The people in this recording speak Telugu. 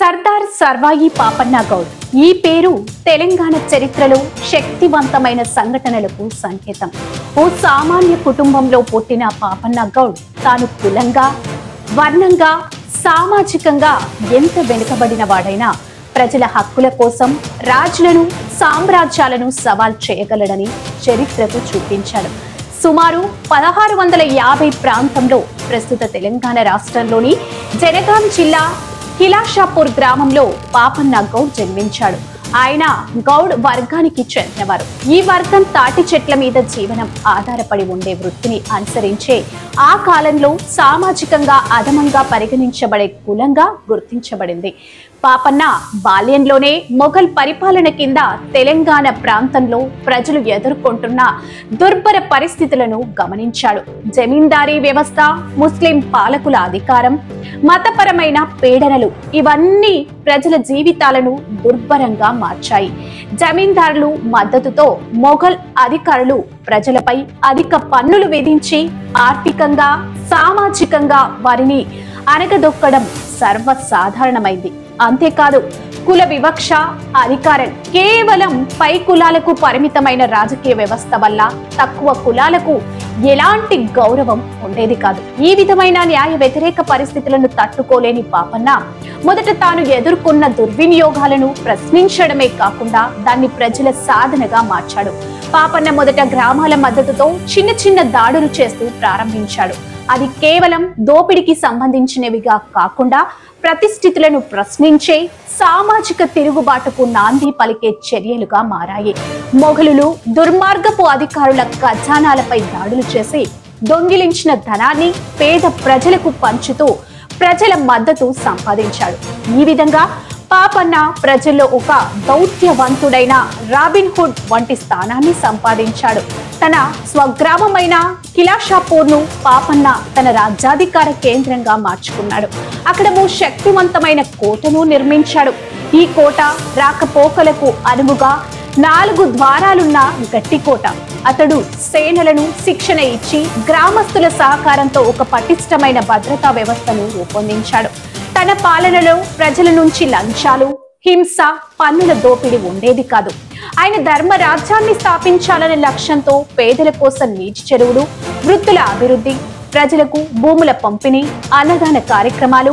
సర్దార్ సర్వాయి పాపన్న గౌడ్ ఈ పేరు తెలంగాణ చరిత్రలో శక్తివంతమైన సంఘటనలకు సంకేతం. ఓ సామాన్య కుటుంబంలో పుట్టిన పాపన్న గౌడ్ తాను కులంగా, వర్ణంగా, సామాజికంగా ఎంత వెనుకబడిన వాడైనా ప్రజల హక్కుల కోసం రాజులను, సామ్రాజ్యాలను సవాల్ చేయగలడని చరిత్రకు చూపించాడు. సుమారు 1650 ప్రాంతంలో ప్రస్తుత తెలంగాణ రాష్ట్రంలోని జనగాం జిల్లా కిలాషాపూర్ గ్రామంలో పాపన్న గౌడ్ జన్మించాడు. ఆయన గౌడ్ వర్గానికి చెందినవారు. ఈ వర్గం తాటి చెట్ల మీద జీవనం ఆధారపడి ఉండే వృత్తిని అనుసరించే ఆ కాలంలో సామాజికంగా అధమంగా పరిగణించబడే కులంగా గుర్తించబడింది. పాపన్న బాల్యంలోనే మొఘల్ పరిపాలన కింద తెలంగాణ ప్రాంతంలో ప్రజలు ఎదుర్కొంటున్న దుర్భర పరిస్థితులను గమనించాడు. జమీందారీ వ్యవస్థ, ముస్లిం పాలకుల అధికారం, మతపరమైన పీడనలు ఇవన్నీ ప్రజల జీవితాలను దుర్భరంగా మార్చాయి. జమీందారులు మద్దతుతో మొఘల్ అధికారులు ప్రజలపై అధిక పన్నులు విధించి ఆర్థికంగా, సామాజికంగా వారిని అణగదొక్కడం సర్వసాధారణమైంది. అంతేకాదు, కుల వివక్ష, అధికారం కేవలం పై కులాలకు పరిమితమైన రాజకీయ వ్యవస్థ వల్ల తక్కువ కులాలకు ఎలాంటి గౌరవం ఉండేది కాదు. ఈ విధమైన న్యాయ వ్యతిరేక పరిస్థితులను తట్టుకోలేని పాపన్న మొదట తాను ఎదుర్కొన్న దుర్వినియోగాలను ప్రశ్నించడమే కాకుండా దాన్ని ప్రజల సాధనగా మార్చాడు. పాపన్న మొదట గ్రామాల మద్దతుతో చిన్న చిన్న దాడులు చేస్తూ ప్రారంభించాడు. అది కేవలం దోపిడికి సంబంధించినవిగా కాకుండా ప్రతిష్ఠితులను ప్రశ్నించే సామాజిక తిరుగుబాటుకు నాంది పలికే చర్యలుగా మారాయి. మొఘలులు దుర్మార్గపు అధికారుల ఖజానాలపై దాడులు చేసి దొంగిలించిన ధనాన్ని పేద ప్రజలకు పంచుతూ ప్రజల మద్దతు సంపాదించాడు. ఈ విధంగా పాపన్న ప్రజల్లో ఒక దౌత్యవంతుడైన రాబిన్ హుడ్ వంటి స్థానాన్ని సంపాదించాడు. తన స్వగ్రామమైన కిలాషాపూర్ ను పాపన్న తన రాజ్యాధికార కేంద్రంగా మార్చుకున్నాడు. అక్కడ ఓ శక్తివంతమైన కోటను నిర్మించాడు. ఈ కోట రాకపోకలకు అనువుగా 4 ద్వారాలున్న గట్టి కోట. అతడు సేనలను శిక్షణ ఇచ్చి గ్రామస్తుల సహకారంతో ఒక పటిష్టమైన భద్రతా వ్యవస్థను రూపొందించాడు. తన పాలనలో ప్రజల నుంచి లంచాలు, హింస, పన్నుల దోపిడీ ఉండేది కాదు. ఆయన ధర్మ రాజ్యాన్ని స్థాపించాలనే లక్ష్యంతో పేదల కోసం నీటి చెరువులు, వృద్ధుల అభివృద్ధి, ప్రజలకు భూముల పంపిణీ, అన్నదాన కార్యక్రమాలు,